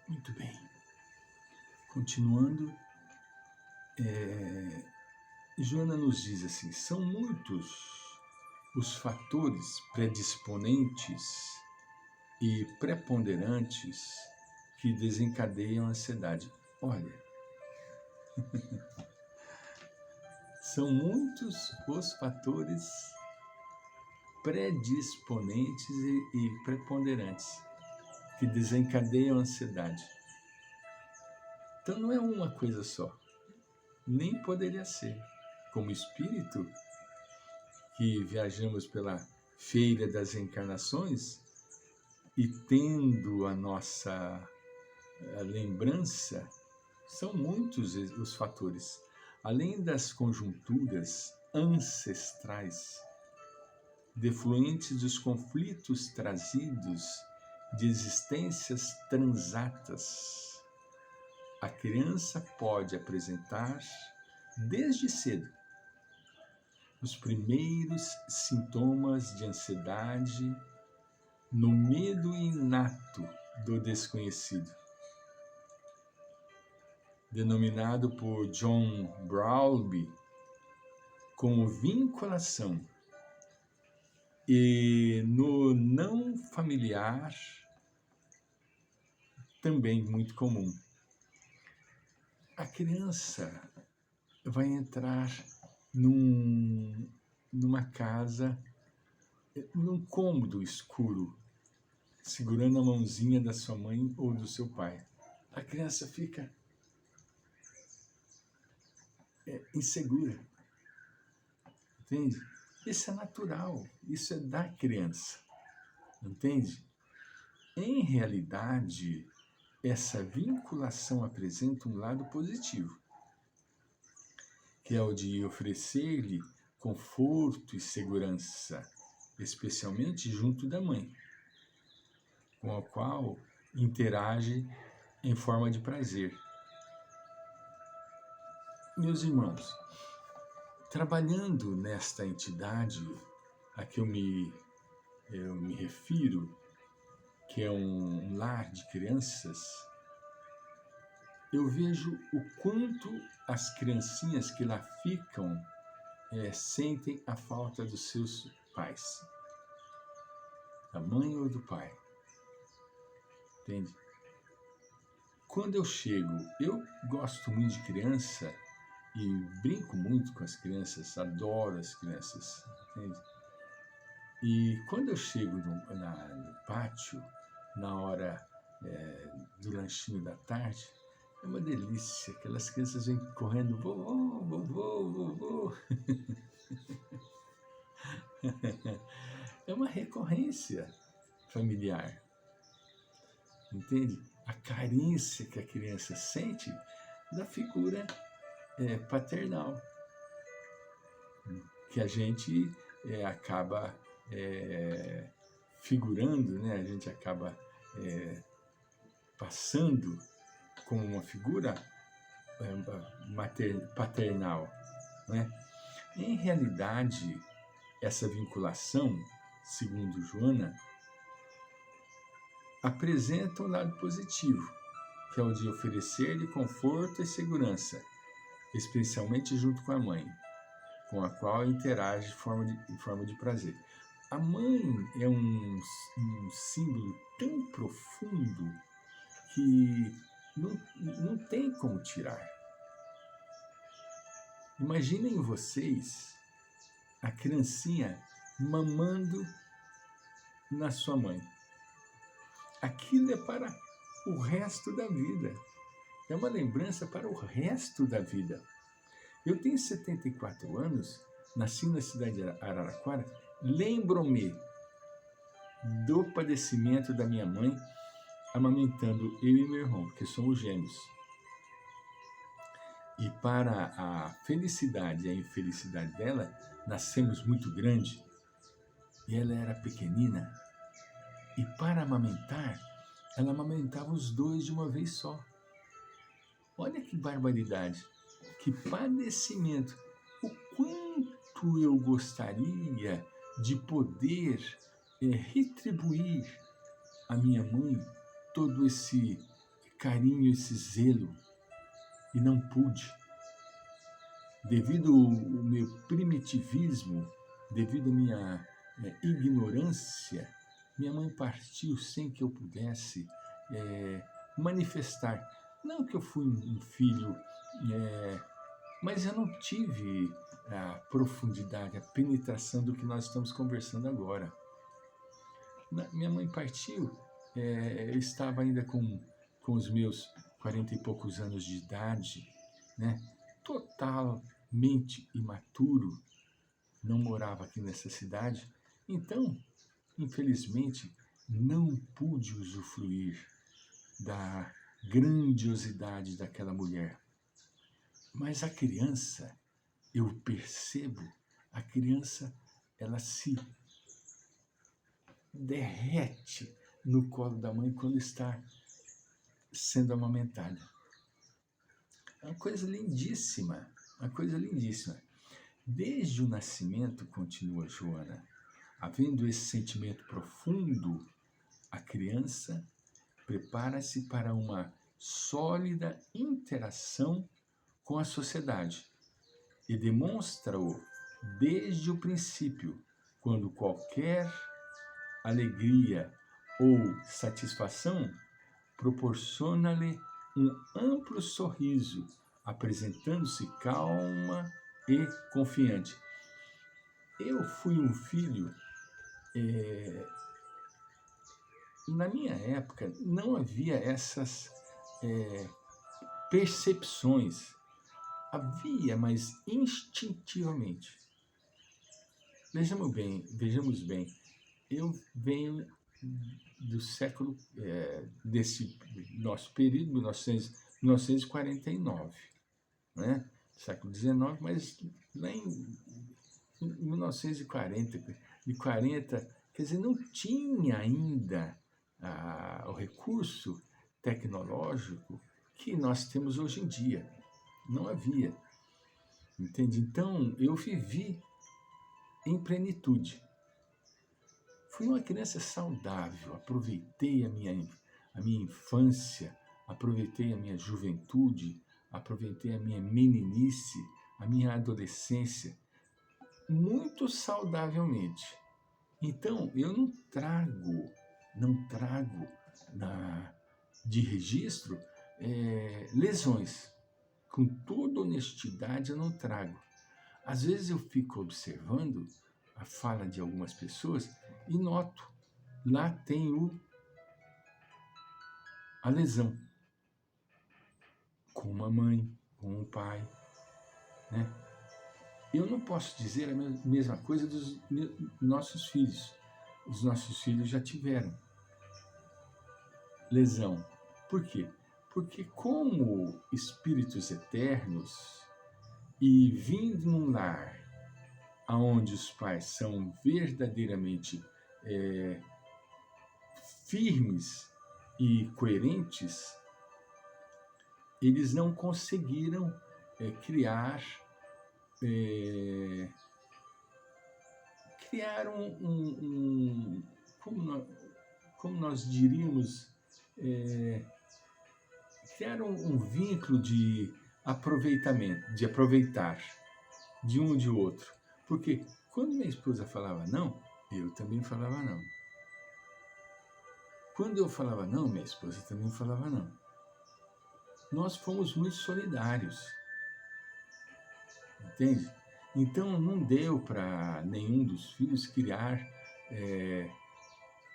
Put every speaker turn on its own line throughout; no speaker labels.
Muito bem. Continuando, Joana nos diz assim: são muitos os fatores predisponentes e preponderantes que desencadeiam a ansiedade. Olha, são muitos os fatores predisponentes e preponderantes que desencadeiam a ansiedade. Então não é uma coisa só, nem poderia ser. Como espírito, que viajamos pela feira das encarnações e tendo a nossa lembrança, são muitos os fatores. Além das conjunturas ancestrais, defluentes dos conflitos trazidos de existências transatas, a criança pode apresentar, desde cedo, os primeiros sintomas de ansiedade no medo inato do desconhecido, denominado por John Bowlby como vinculação, e no não familiar, também muito comum. A criança vai entrar numa casa, num cômodo escuro, segurando a mãozinha da sua mãe ou do seu pai. A criança fica insegura, entende? Isso é natural, isso é da criança, entende? Em realidade, essa vinculação apresenta um lado positivo, que é o de oferecer-lhe conforto e segurança, especialmente junto da mãe, com a qual interage em forma de prazer. Meus irmãos, trabalhando nesta entidade a que eu me refiro, que é um lar de crianças, eu vejo o quanto as criancinhas que lá ficam sentem a falta dos seus pais, da mãe ou do pai, entende? Quando eu chego, eu gosto muito de criança e brinco muito com as crianças, adoro as crianças, entende? E quando eu chego no pátio, na hora do lanchinho da tarde, é uma delícia, aquelas crianças vêm correndo, vovô, vovô, vovô. É uma recorrência familiar, entende? A carência que a criança sente da figura paternal, que a gente acaba figurando, né? A gente acaba passando como uma figura paternal, né? Em realidade, essa vinculação, segundo Joana, apresenta um lado positivo, que é o de oferecer-lhe conforto e segurança, especialmente junto com a mãe, com a qual interage em forma de prazer. A mãe é um símbolo tão profundo que não tem como tirar. Imaginem vocês a criancinha mamando na sua mãe. Aquilo é para o resto da vida. É uma lembrança para o resto da vida. Eu tenho 74 anos, nasci na cidade de Araraquara, lembro-me do padecimento da minha mãe amamentando eu e meu irmão, que somos gêmeos. E para a felicidade e a infelicidade dela, nascemos muito grande e ela era pequenina. E para amamentar, ela amamentava os dois de uma vez só. Olha que barbaridade, que padecimento. O quanto eu gostaria de poder retribuir à minha mãe todo esse carinho, esse zelo, e não pude. Devido ao meu primitivismo, devido à minha ignorância, minha mãe partiu sem que eu pudesse manifestar. Não que eu fui um filho, mas eu não tive a profundidade, a penetração do que nós estamos conversando agora. Minha mãe partiu, eu estava ainda com os meus 40 e poucos anos de idade, né? Totalmente imaturo, não morava aqui nessa cidade, então, infelizmente, não pude usufruir da grandiosidade daquela mulher. Mas a criança, eu percebo, a criança, ela se derrete no colo da mãe quando está sendo amamentada. É uma coisa lindíssima, uma coisa lindíssima. Desde o nascimento, continua Joana, havendo esse sentimento profundo, a criança prepara-se para uma sólida interação com a sociedade e demonstra-o desde o princípio, quando qualquer alegria ou satisfação proporciona-lhe um amplo sorriso, apresentando-se calma e confiante. Eu fui um filho, na minha época não havia essas percepções. Havia, mas instintivamente. Vejamos bem, eu venho do século, desse nosso período, 1949, né? Século XIX, mas lá em 1940, quer dizer, não tinha ainda o recurso tecnológico que nós temos hoje em dia. Não havia, entende? Então, eu vivi em plenitude. Fui uma criança saudável, aproveitei a minha infância, aproveitei a minha juventude, aproveitei a minha meninice, a minha adolescência, muito saudavelmente. Então, eu não trago de registro lesões. Com toda honestidade, eu não trago. Às vezes eu fico observando a fala de algumas pessoas e noto, lá tem a lesão. Com uma mãe, com um pai, né? Eu não posso dizer a mesma coisa dos nossos filhos. Os nossos filhos já tiveram lesão. Por quê? Porque como espíritos eternos e vindo num lar onde os pais são verdadeiramente firmes e coerentes, eles não conseguiram criar como nós diríamos, criar um vínculo de aproveitamento, de aproveitar de um e de outro. Porque quando minha esposa falava não, eu também falava não. Quando eu falava não, minha esposa também falava não. Nós fomos muito solidários. Entende? Então, não deu para nenhum dos filhos criar,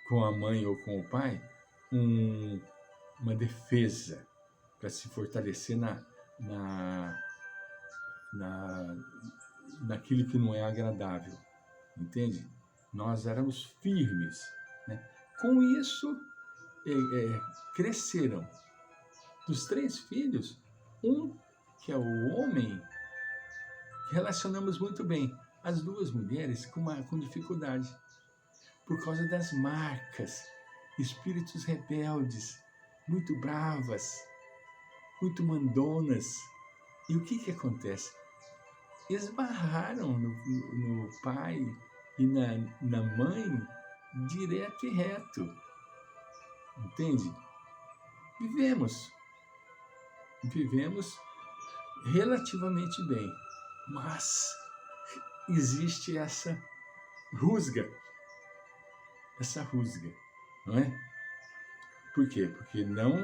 com a mãe ou com o pai, uma defesa para se fortalecer naquilo que não é agradável. Entende? Nós éramos firmes, né? Com isso, cresceram. Dos 3 filhos, um, que é o homem, relacionamos muito bem. As 2 mulheres com dificuldade, por causa das marcas, espíritos rebeldes, muito bravas, muito mandonas. E o que acontece? Esbarraram no pai e na mãe direto e reto. Entende? Vivemos vivemos relativamente bem, mas existe essa rusga, não é? Por quê? Porque não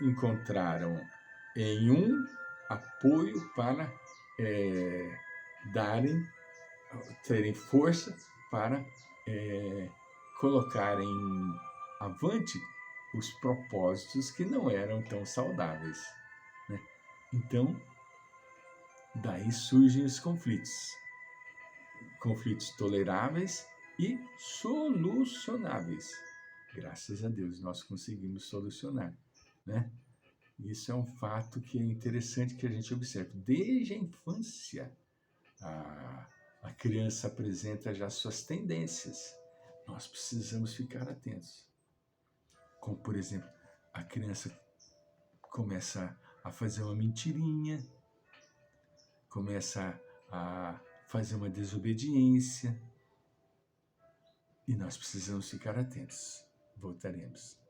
encontraram em um apoio para terem força para colocarem avante os propósitos que não eram tão saudáveis, né? Então, daí surgem os conflitos toleráveis e solucionáveis. Graças a Deus nós conseguimos solucionar, né? Isso é um fato que é interessante que a gente observe. Desde a infância, a criança apresenta já suas tendências. Nós precisamos ficar atentos. Como, por exemplo, a criança começa a fazer uma mentirinha, começa a fazer uma desobediência, e nós precisamos ficar atentos. Voltaremos.